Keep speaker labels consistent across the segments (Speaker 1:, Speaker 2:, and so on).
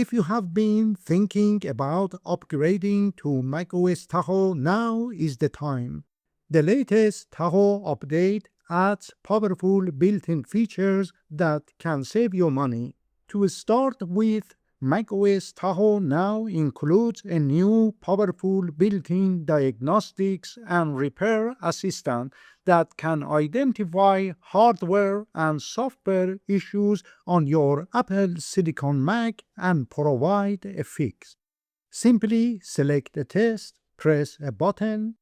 Speaker 1: If you have been thinking about upgrading to macOS Tahoe, now is the time. The latest Tahoe update adds powerful built-in features that can save you money. To start with, macOS Tahoe now includes a new powerful built-in diagnostics and repair assistant that can identify hardware and software issues on your Apple Silicon Mac and provide a fix. Simply select a test, press a button,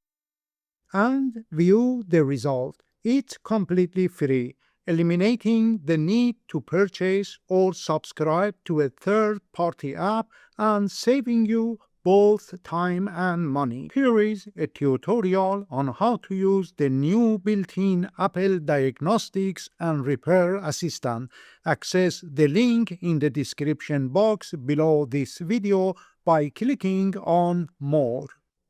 Speaker 1: and view the result. It's completely free, eliminating the need to purchase or subscribe to a third-party app and saving you both time and money. Here is a tutorial on how to use the new built-in Apple Diagnostics and Repair Assistant. Access the link in the description box below this video by clicking on More.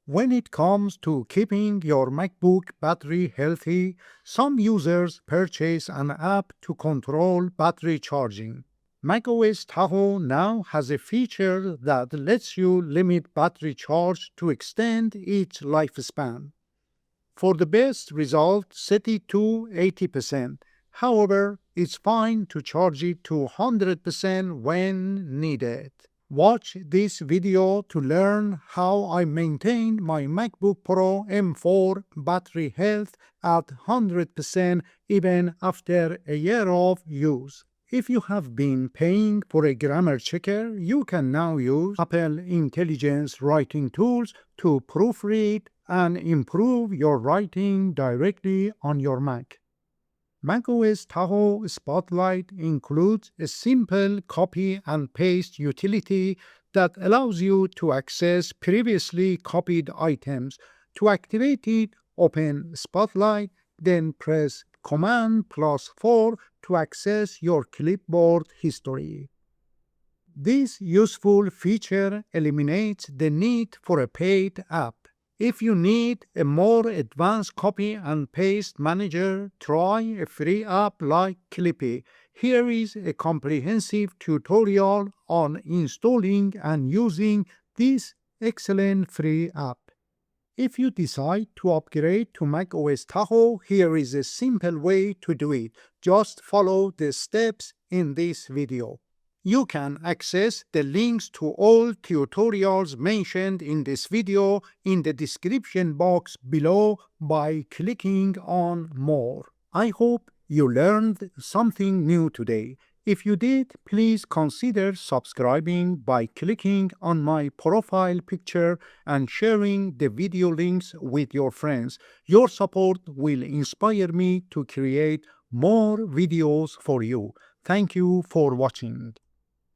Speaker 1: When it comes to keeping your MacBook battery healthy, some users purchase an app to control battery charging. macOS Tahoe now has a feature that lets you limit battery charge to extend its lifespan. For the best result, set it to 80%. However, it's fine to charge it to 100% when needed. Watch this video to learn how I maintained my MacBook Pro M4 battery health at 100% even after a year of use. If you have been paying for a grammar checker, you can now use Apple Intelligence writing tools to proofread and improve your writing directly on your Mac. macOS Tahoe Spotlight includes a simple copy and paste utility that allows you to access previously copied items. To activate it, open Spotlight, then press Command+4 to access your clipboard history. This useful feature eliminates the need for a paid app. If you need a more advanced copy and paste manager, try a free app like Clipy. Here is a comprehensive tutorial on installing and using this excellent free app. If you decide to upgrade to macOS Tahoe, here is a simple way to do it. Just follow the steps in this video. You can access the links to all tutorials mentioned in this video in the description box below by clicking on More. I hope you learned something new today. If you did, please consider subscribing by clicking on my profile picture and sharing the video links with your friends. Your support will inspire me to create more videos for you. Thank you for watching.